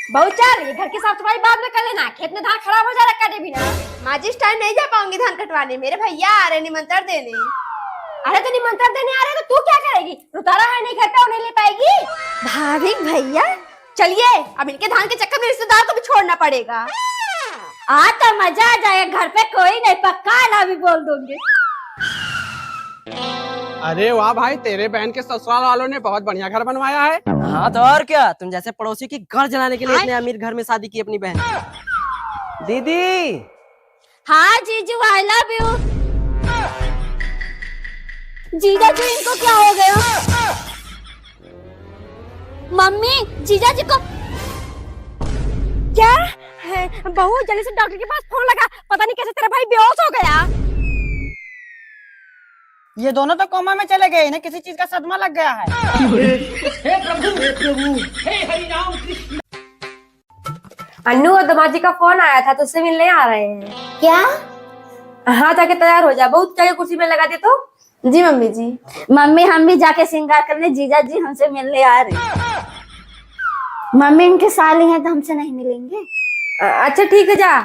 बहुत चल, ये घर की साफ सफाई बाद में कर लेना, खेत में धान खराब हो जा रहा काटे बिना। माँ जी इस टाइम नहीं जा पाऊंगी धान कटवाने, मेरे भैया आ रहे निमंत्रण देने। अरे तो निमंत्रण देने आ रहे तो तू क्या करेगी? रुतारा है नहीं घर पे, और नहीं ले पाएगी। भाभी भैया चलिए, अब इनके धान के चक्कर में रिश्तेदार को भी छोड़ना पड़ेगा। आज तो मजा आ जाएगा, घर पे कोई नहीं, पक्का ना भी बोल दूंगी। अरे वाह भाई, तेरे बहन के ससुराल वालों ने बहुत बढ़िया घर बनवाया है। हाँ तो और क्या, तुम जैसे पड़ोसी की घर जलाने के लिए इतने अमीर घर में शादी की अपनी बहन। दीदी। हाँ जीजू, आई लव यू। जीजा जी इनको क्या हो गया? मम्मी जीजा जी को क्या है? बहू जल्दी से डॉक्टर के पास फोन लगा, पता नहीं कैसे तेरा भाई बेहोश हो गया। ये दोनों तो कोमा में चले गए, इन्हें किसी चीज का सदमा लग गया है। हे प्रभु, हे हरि राम कृष्ण। अन्नू और दमाजी का फोन आया था, तो उससे मिलने आ रहे हैं। क्या? हाँ जाके तैयार हो जा, बहुत जाके कुर्सी में लगा दे तो। जी मम्मी जी। मम्मी हम भी जाके श्रृंगार करने, जीजा जी हमसे मिलने आ रहे हैं। मम्मी इनके साली हैं तो हमसे नहीं मिलेंगे। अच्छा ठीक है, जा।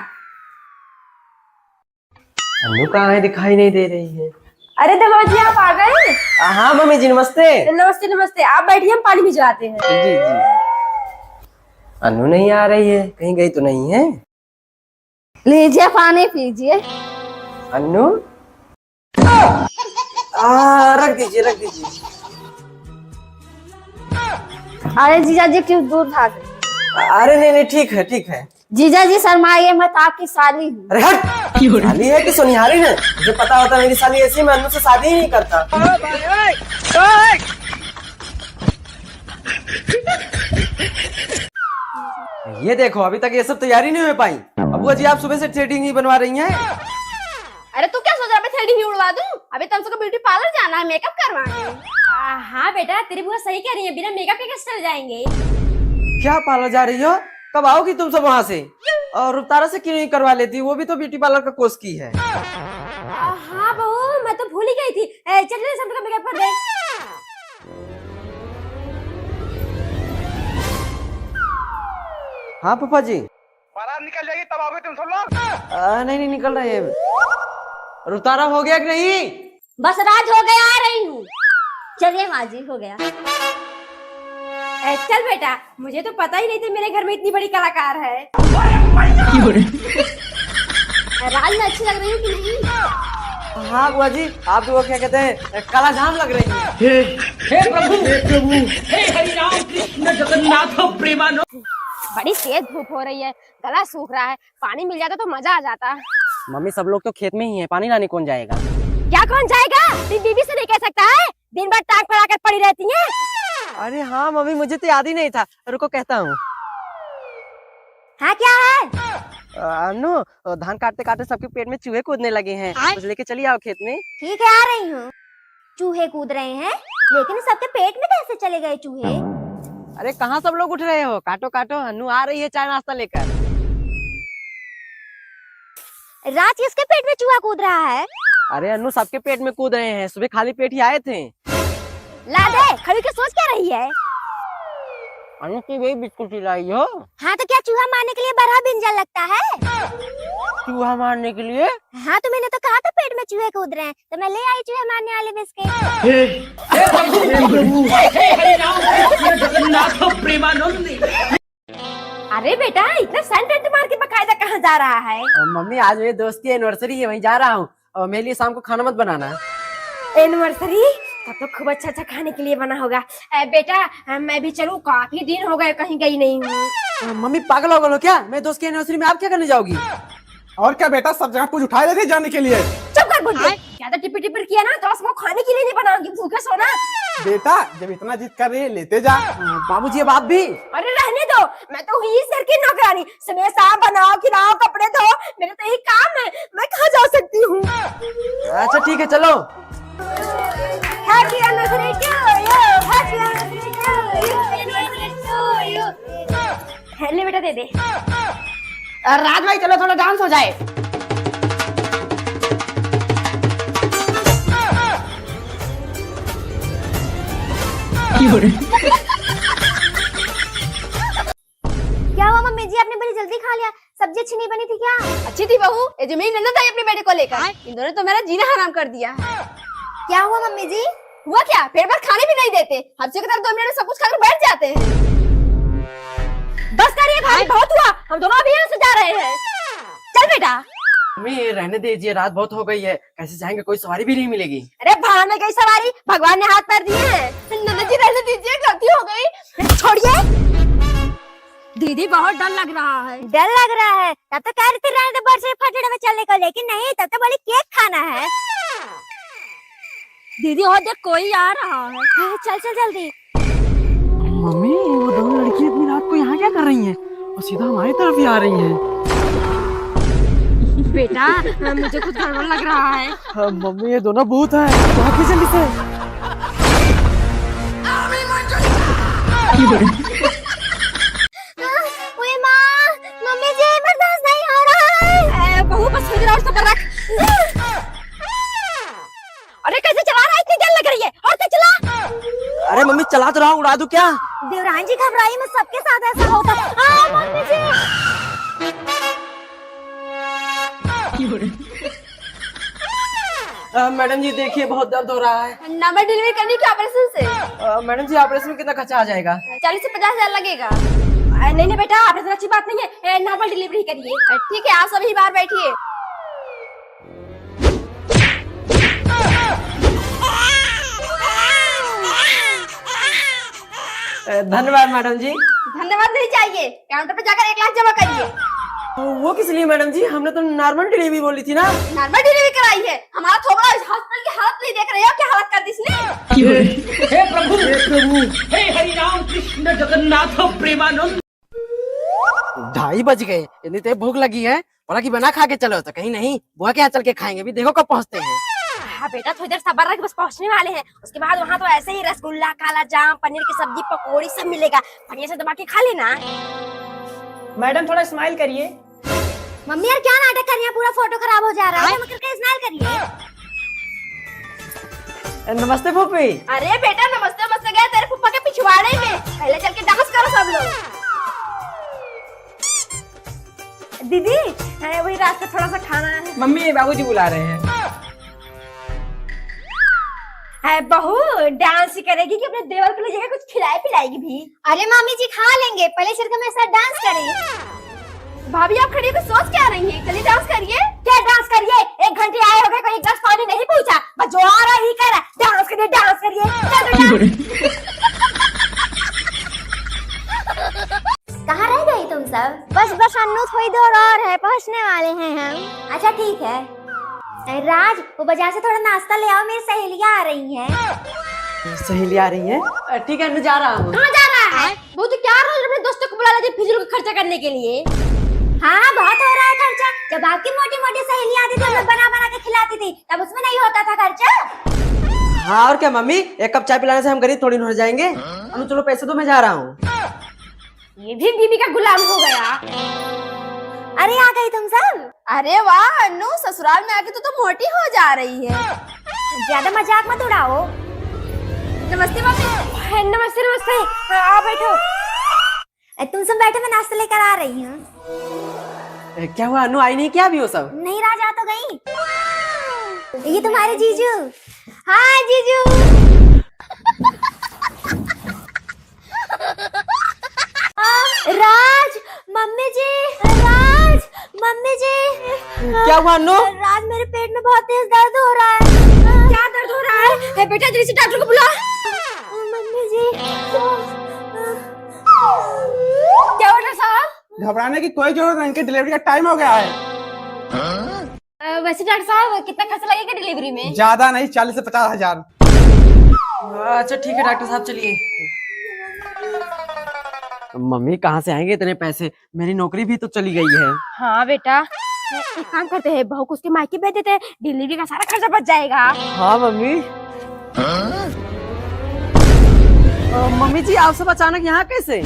अन्नू कहाँ है, दिखाई नहीं दे रही है। अरे दमाजी आप आ गए? हाँ मम्मी जी नमस्ते। नमस्ते नमस्ते, आप बैठिए, हम पानी भिजवाते हैं। जी जी। अन्नू नहीं आ रही है, कहीं गई तो नहीं है। लीजिए पानी पीजिए। अन्नू रख दीजिए रख दीजिए। अरे जीजा जी क्यों दूर भाग गए? अरे नहीं नहीं, ठीक है ठीक है। जीजा जी शर्माइए मत, आपकी साली हूँ। अरे हट, साली है कि सुनिहारी है? मुझे पता होता मेरी साली ऐसी, मैं अन्नू से शादी ही नहीं करता। ये देखो अभी तक ये सब तैयारी नहीं हो पाई। अबू जी आप सुबह से थ्रेडिंग ही बनवा रही हैं। अरे तू क्या सोच रहा है, मैं थ्रेडिंग ही उड़वा दूं? अभी तो हमको ब्यूटी पार्लर जाना है, मेकअप करवाने। हाँ बेटा, तेरी बुआ सही कह रही है, बिना मेकअप के कैसे चल जाएंगे? क्या पार्लर जा रही हो? कब आओगी तुम सब वहाँ से? और रुतारा से क्यों नहीं करवा लेती, वो भी तो ब्यूटी पार्लर का कोर्स की है। हाँ बहू, मैं तो भूल ही गई थी। चलिए सब का मेकअप कर दे। हाँ पापा जी। बारात निकल जाएगी तब आओगे तुम सब लोग। नहीं नहीं निकल रहे हैं। रुतारा हो गया कि नहीं? बस राज हो गया, आ रही हूँ। चलिए माँ जी, हो गया। चल बेटा, मुझे तो पता ही नहीं था मेरे घर में इतनी बड़ी कलाकार है। राज में अच्छी लग रही हूँ कि नहीं? हाँ बुआ जी, आप तो वो क्या कहते हैं, काला जाम लग रही है। हे प्रभु, हे हरि राम कृष्ण जगन्नाथ प्रेमानंद। बड़ी तेज धूप हो रही है, गला सूख रहा है, पानी मिल जाता तो मजा आ जाता। मम्मी सब लोग तो खेत में ही है, पानी लाने कौन जाएगा? क्या कौन जाएगा? तेरी बीबी से नहीं कह सकता है, दिन भर टांग फैला कर पड़ी रहती है। अरे हाँ मम्मी, मुझे तो याद ही नहीं था, रुको कहता हूँ। हाँ क्या है? अन्नू, धान काटते काटते सबके पेट में चूहे कूदने लगे हैं, कुछ लेके चली आओ खेत में। ठीक है आ रही हूँ। चूहे कूद रहे हैं, लेकिन सबके पेट में कैसे चले गए चूहे? अरे कहाँ सब लोग उठ रहे हो, काटो काटो, अन्नू आ रही है चाय नाश्ता लेकर। रात किसके पेट में चूहा कूद रहा है? अरे अन्नू सबके पेट में कूद रहे हैं, सुबह खाली पेट ही आए थे। ला दे, खड़ी के सोच क्या रही है? अन्नू की वही बिस्कुट खिलाई हो। हाँ तो क्या चूहा मारने के लिए बड़ा बिंजल लगता है? चूहा मारने के लिए? हाँ तो मैंने तो कहा था पेट में चूहे कूद रहे हैं, तो मैं ले आई चूहे मारने वाले बिस्किट। हे प्रभु, हे हरि राम कृष्ण जगन्नाथ प्रेमानंद। अरे बेटा, इतना सेंट मार के बकायदा कहाँ जा रहा है? मम्मी आज मेरे दोस्त की एनिवर्सरी है, वहीं जा रहा हूँ, और मेरे लिए शाम को खाना मत बनाना। एनिवर्सरी? तब तो खूब अच्छा अच्छा खाने के लिए बना होगा। बेटा मैं भी चलूं, काफी दिन हो गए कहीं गई नहीं हूँ। मम्मी पागल हो गए क्या? मैं दोस्त की एनिवर्सरी में आप क्या करने जाओगी? और क्या बेटा, सब जगह कुछ उठाए थे जाने के लिए। चुप कर बुढ़े, ज्यादा टिपी टिपी किया ना तो बस वो खाने के लिए नहीं बनाऊंगी, भूखे सोना। बेटा जब इतना जिद कर रही है लेते जा। बाबूजी अब आप भी? अरे रहने दो, मैं तो हुई सर की नौकरानी, सुबह शाम बनाओ खिलाओ कपड़े धो, मेरा तो यही काम है, मैं कहाँ जा सकती हूँ? अच्छा ठीक है चलो। Happy anniversary to you, happy anniversary to you, anniversary to you. ले बेटा दे दे। राज भाई चलो थोड़ा डांस हो जाए। क्या हुआ जी आपने बड़ी जल्दी खा लिया, सब्जी अच्छी नहीं बनी थी क्या? अच्छी थी बहू, ये जो मेरी ननद आई अपने बेटे को लेकर, इन दोनों तो मेरा जीना हराम कर दिया। क्या हुआ मम्मी जी? हुआ क्या, पेट भर खाने भी नहीं देते, हमसे की तरफ 2 मिनट में सब कुछ खाकर बैठ जाते हैं। बस करिए भाई, बहुत हुआ, हम दोनों अभी यहाँ से जा रहे हैं। चल बेटा। मम्मी रहने दीजिए, रात बहुत हो गई है, कैसे जाएंगे, कोई सवारी भी नहीं मिलेगी। अरे भाड़ में गई सवारी, भगवान ने हाथ पैर दिए हैं। ननद जी रहने दीजिए, गलती हो गई। छोड़िए। दीदी बहुत डर लग रहा है। डर लग रहा है? तब तो कह रही थी रहने दे बरसे फटड़े में चलने को, लेकिन नहीं, तब तो बोली केक खाना है। दीदी और देख कोई आ रहा है। हाँ, चल चल जल्दी। मम्मी वो दोनों लड़की इतनी रात को यहाँ क्या कर रही हैं? और सीधा हमारी तरफ ही आ रही हैं। बेटा मुझे कुछ गड़बड़ लग रहा है। हाँ, मम्मी ये दोनों भूत हैं, भागी जल्दी से। ओए माँ, मम्मी जी बर्दाश्त नहीं हो रहा है। बहू बस इधर और सब रख। अरे कैसे चला रहा है, इतनी देर लग रही है, और तेज चला। अरे मम्मी चला तो रहा हूँ, उड़ा दूं क्या? देवरानी जी घबराई, मैं सबके साथ ऐसा होता। मम्मी जी। मैडम जी देखिए बहुत दर्द हो रहा है। नंबर डिलीवरी करनी क्या ऑपरेशन से? मैडम जी ऑपरेशन में कितना खर्चा आ जाएगा? 40 से 50 हजार लगेगा। नहीं नहीं बेटा, ऑपरेशन अच्छी बात नहीं है, नॉर्मल डिलीवरी करिए। ठीक है, आप सभी बाहर बैठिए। धन्यवाद मैडम जी। धन्यवाद नहीं चाहिए, काउंटर पे जाकर 1 लाख जमा करिए। वो किस लिए मैडम जी? हमने तो नॉर्मल डिलीवरी बोली थी ना। नॉर्मल डिलीवरी कराई है, हमारा थोबड़ा इस हॉस्पिटल की हालत नहीं देख रहे हो, क्या हालत कर दी इसने। हे प्रभु, हे हरि राम कृष्ण जगन्नाथ प्रेमानंद। 2:30 बज गए, इतनी तेज भूख लगी है, बोला कि बना खा के चलो, तो कहीं नहीं, बुआ के यहाँ चल के खाएंगे, अभी देखो कब पहुँचते हैं। हाँ बेटा, थोड़ी देर सब्र रख, बस पहुंचने वाले हैं। उसके बाद वहाँ तो ऐसे ही रसगुल्ला, काला जाम, पनीर की सब्जी, पकौड़ी सब मिलेगा, बढ़िया से दबा के खा लेना। मैडम थोड़ा स्माइल करिए। मम्मी यार क्या नाटक कर रही है, पूरा फोटो खराब हो जा रहा है। करके स्माइल करिए। नमस्ते फूफी। अरे बेटा नमस्ते नमस्ते गया तेरे फुप्पा के पिछवाड़े में, पहले चल के डांस करो सब लोग। दीदी वही रास्ते थोड़ा सा खाना है। मम्मी बाबूजी बुला रहे हैं। बहू डांस करेगी कि अपने देवर को ले जाकर कुछ खिलाए पिलाएगी भी? अरे मामी जी खा लेंगे, पहले चल के मेरे साथ डांस करें। भाभी आप खड़ी होकर सोच क्या रही हैं? चलिए डांस करिए। क्या डांस करिए? 1 घंटे आए हो गए, कोई 1 गिलास पानी नहीं पूछा, बस जो आ रहा ही कर रहा। डांस करिए, डांस करिए। कहाँ रह गई तुम सब? बस अन्नू थोड़ी देर और है, पहुँचने वाले हैं हम। अच्छा ठीक है। राज वो बाजार से थोड़ा नाश्ता ले आओ, मेरी सहेलियाँ आ रही हैं। सहेली आ रही है? ठीक है, मैं जा रहा हूँ। कहाँ जा रहा है? वो तो क्या रोज अपने दोस्तों को बुला लेते फिजूल का खर्चा करने के लिए। हाँ बहुत हो रहा है खर्चा। जब आपकी मोटी मोटी सहेलियाँ आती थी, मैं बना बना के खिलाती थी, तब उसमें नहीं होता था खर्चा। हाँ और क्या मम्मी, 1 कप चाय पिलाने से हम गरीब थोड़ी न हो जाएंगे। अनु चलो पैसे तो मैं जा रहा हूँ। ये भी बीवी का गुलाम हो गया। अरे आ गई तुम सब। अरे वाह अन्नू, ससुराल में आके तो मोटी हो जा रही है। ज्यादा मजाक मत उड़ाओ। नमस्ते मम्मी। नमस्ते नमस्ते, आओ बैठो। तुम सब बैठो, मैं नाश्ता लेकर आ रही हूँ। क्या हुआ अनु, आई नहीं क्या अभी वो सब? नहीं राजा तो गई। ये तुम्हारे जीजू। हाँ जीजू। राज मम्मी जी, राज मम्मी जी। क्या हुआ अनु? राज मेरे पेट में बहुत तेज दर्द हो रहा है। क्या दर्द हो रहा है? बेटा जल्दी से डॉक्टर को बुला। मम्मी जी। क्या हुआ डॉक्टर साहब? घबराने की कोई जरूरत नहीं, इनकी डिलीवरी का टाइम हो गया है। वैसे डॉक्टर साहब कितना खर्चा लगेगा डिलीवरी में? ज्यादा नहीं, 40 से 50 हजार। अच्छा ठीक है डॉक्टर साहब, चलिए। मम्मी कहाँ से आएंगे इतने पैसे? मेरी नौकरी भी तो चली गई है। हाँ बेटा, एक काम करते हैं, बहू को उसके मायके भेज देते हैं, डिलीवरी का सारा खर्चा बच जाएगा। हाँ मम्मी। मम्मी जी आप सब अचानक यहाँ कैसे?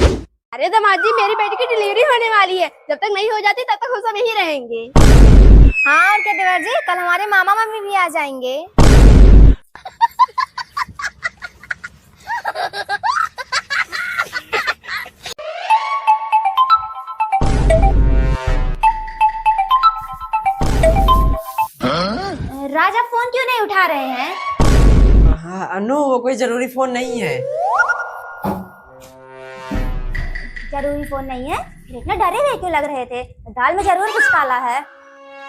अरे दामाद जी, मेरी बेटी की डिलीवरी होने वाली है, जब तक नहीं हो जाती तब तक हम सब यहीं रहेंगे। हाँ और क्या देवर जी, कल हमारे मामा मम्मी भी आ जाएंगे। राज आप फोन क्यों नहीं उठा रहे हैं? हाँ अनु, वो कोई जरूरी फोन नहीं है। जरूरी फोन नहीं है? फिर इतना डरे हुए क्यों लग रहे थे? दाल में जरूर कुछ काला है।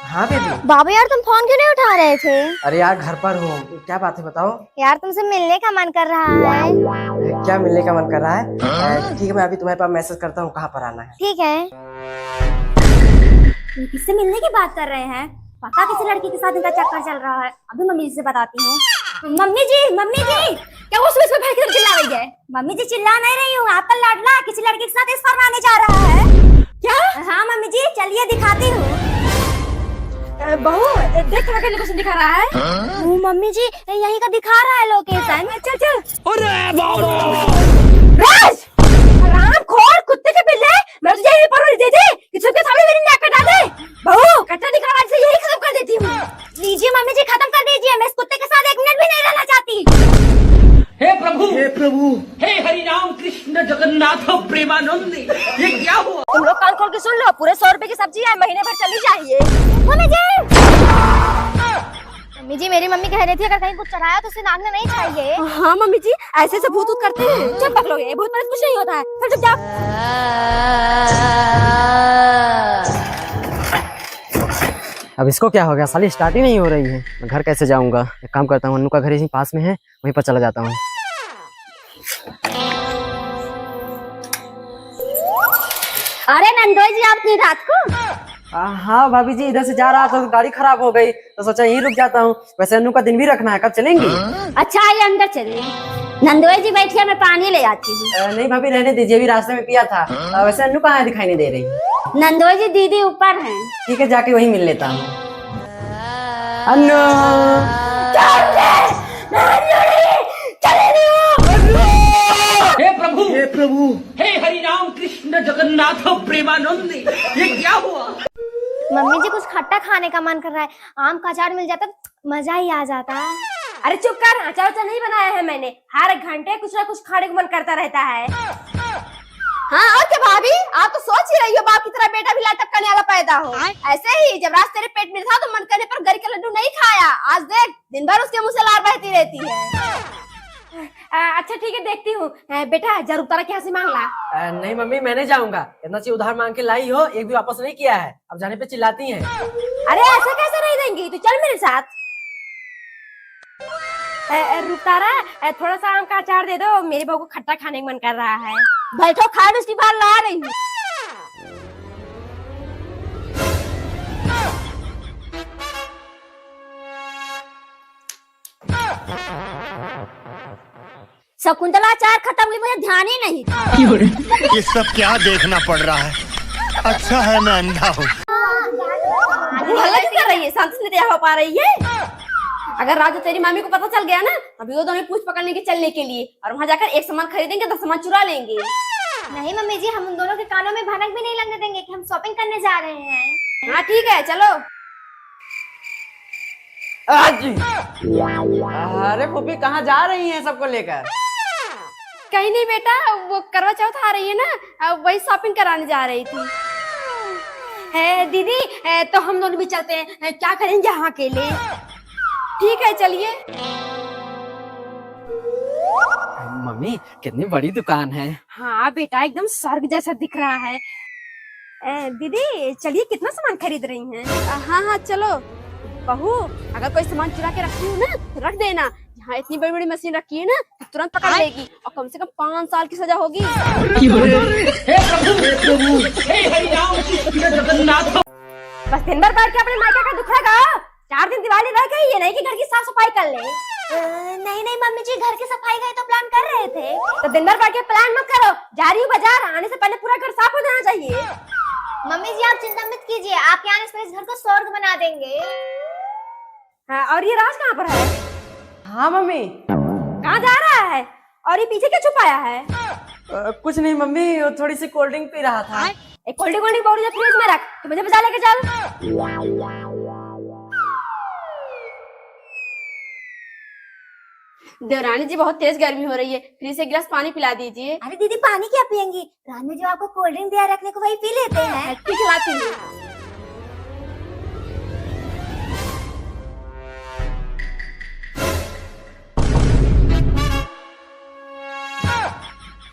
हाँ बेबी। बाबू यार तुम फोन क्यों नहीं उठा रहे थे? अरे यार घर पर हूँ, क्या बात है बताओ। यार तुमसे मिलने का मन कर रहा है। क्या मिलने का मन कर रहा है? ठीक है, मैं अभी तुम्हारे पास मैसेज करता हूँ, कहाँ पर आना है। ठीक है। ये किससे मिलने की बात कर रहे हैं? पता किसी लड़की के साथ इनका चक्कर चल रहा है। अभी मम्मी जी से बताती हूँ। मम्मी जी क्या वो सुबह भाई की तरफ चिल्ला रही है? मम्मी जी चिल्ला नहीं रही हूँ, आपका लाडला किसी लड़की के साथ इस फरमाने जा रहा है। क्या? हाँ मम्मी जी चलिए दिखाती हूँ। बहू देख क्या लोकेशन दिखा रहा है। मम्मी जी यही का दिखा रहा है लोकेशन। चल राज राम खोर कुत्ते के पिल्ले, मैं तुझे यही परवरिश दे दी कि सबके सामने मेरी नाक कटा दे। बहू कट्टा दिखा रहा है, यही खत्म कर देती हूँ। लीजिए मम्मी जी खत्म कर दीजिए, मैं इस कुत्ते के साथ 1 मिनट भी नहीं रहना चाहती। हे प्रभु, हे हरि राम कृष्ण जगन्नाथ प्रेमानंद, ये क्या हुआ? तुम लोग कान खोल के सुन लो, पूरे 100 रुपए की सब्जी है, महीने भर चली चाहिए। मम्मी जी मेरी मम्मी कह रही थी अगर कहीं कुछ चढ़ाया तो उसे नागने नहीं चाहिए। हाँ मम्मी जी ऐसे से भूत करते हैं। चुप पक लोगे, भूत पर कुछ नहीं होता है। फिर चुप जाओ। अब इसको क्या हो गया, साली स्टार्ट ही नहीं हो रही है। मैं घर कैसे जाऊंगा? एक काम करता हूँ, अनु का घर यहीं पास में है, वहीं पर चला जाता हूँ। अरे नंदोई जी आप नहीं रात को? हाँ भाभी जी, इधर से जा रहा था तो गाड़ी खराब हो गई, तो सोचा यहीं रुक जाता हूँ। वैसे अनु का दिन भी रखना है, कब चलेंगी? अच्छा आइए अंदर चलिए। नंदोई जी बैठिए, मैं पानी ले आती हूँ। नहीं भाभी रहने दीजिए, अभी रास्ते में पिया था। वैसे अनु कहाँ है, दिखाई नहीं दे रही। नंदोई जी दीदी ऊपर हैं। ठीक है, जाके वहीं मिल लेता हूँ। अनु हे प्रभु, हे हरि राम कृष्ण जगन्नाथ प्रेमानंद, ये क्या हुआ? मम्मी जी कुछ खट्टा खाने का मन कर रहा है, आम का अचार मिल जाता मजा ही आ जाता। अरे चुप कर, अचार तो नहीं बनाया है मैंने। हर घंटे कुछ ना कुछ खाने को मन करता रहता है। हाँ और क्या भाभी, आप तो सोच ही रही हो बाप की तरह बेटा भी लाटक करने वाला पैदा हो। ऐसे ही जब रात तेरे पेट में था तो मन करने पर गरी का लड्डू नहीं खाया। आज देख दिन भर उसके मुंह से लार बहती रहती है। अच्छा ठीक है देखती हूँ। बेटा जरूर तारा की हंसी मांग ला। नहीं मम्मी, मैं नहीं जाऊंगा। इतना सी उधार मांग के लाई हो, एक भी वापस नहीं किया है। अब जाने पे चिल्लाती हैं। अरे ऐसा कैसे नहीं देंगी, तू चल मेरे साथ। रुक तारा, थोड़ा सा आम का अचार दे दो, मेरे बहू को खट्टा खाने का मन कर रहा है। बैठो खा उसकी बार ला रही हूँ। शकुंतला अचार खत्म हुई, मुझे ध्यान ही नहीं था। ये सब क्या देखना पड़ रहा है? अच्छा है मैं अंधा हूँ। हल्ला क्यों कर रही है? शांति से नहीं हो पा रही है। अगर राजू तेरी मामी को पता चल गया ना, तभी वो दोनों पूछ पकड़ने के चलने के लिए, और वहाँ जाकर एक सामान खरीदेंगे तो सामान चुरा लेंगे। नहीं मम्मी जी, हम उन दोनों के कानों में भनक भी नहीं लगने देंगे कि हम शॉपिंग करने जा रहे हैं। हाँ ठीक है चलो। अरे पुप्पी कहाँ जा रही हैं सबको लेकर? कहीं नहीं बेटा, वो करवा चौथ आ रही है ना, वही शॉपिंग कराने जा रही थी। है दीदी, तो हम दोनों भी चलते हैं। क्या करेंगे यहाँ के लिए? ठीक है चलिए। मम्मी कितनी बड़ी दुकान है। हाँ बेटा एकदम स्वर्ग जैसा दिख रहा है। दीदी चलिए, कितना सामान खरीद रही हैं? हाँ हाँ चलो। बहू अगर कोई सामान चुरा के रखी हो ना तो रख देना। यहाँ इतनी बड़ी बड़ी मशीन रखी है ना, तो तुरंत पकड़ लेगी और कम से कम 5 साल की सजा होगी। हे प्रभु, हे हरि राम कृष्ण जगन्नाथ। बस दिन भर बैठ के अपने मायके का दुख है। 4 दिन दिवाली रह गई, ये नहीं कि घर की साफ सफाई कर ले। नहीं नहीं मम्मी जी, घर की सफाई का तो प्लान कर रहे थे। तो दिन भर बैठ के प्लान मत करो, जा रही हूँ बाजार, आने से पहले पूरा घर साफ हो जाना चाहिए। मम्मी जी आप चिंता मत कीजिए, आपके आने से इस घर को स्वर्ग बना देंगे। हाँ, और ये राज कहाँ पर है? हाँ मम्मी। कहाँ जा रहा है? और ये पीछे क्या छुपाया है? कुछ नहीं मम्मी, वो थोड़ी सी कोल्ड ड्रिंक पी रहा था। एक कोल्ड ड्रिंक बोतल जो फ्रिज में रख, तो मुझे बजा लेके चल। देवरानी जी बहुत तेज गर्मी हो रही है, फ्रिज से 1 गिलास पानी पिला दीजिए। अरे दीदी पानी क्या पियेंगी? रात में जो आपको कोल्ड ड्रिंक दिया रखने को वही पी लेते हैं। खिलाती हूँ।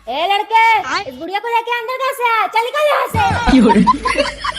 ए लड़के, इस बुढ़िया को लेके अंदर कैसे आया? चल निकल यहाँ से।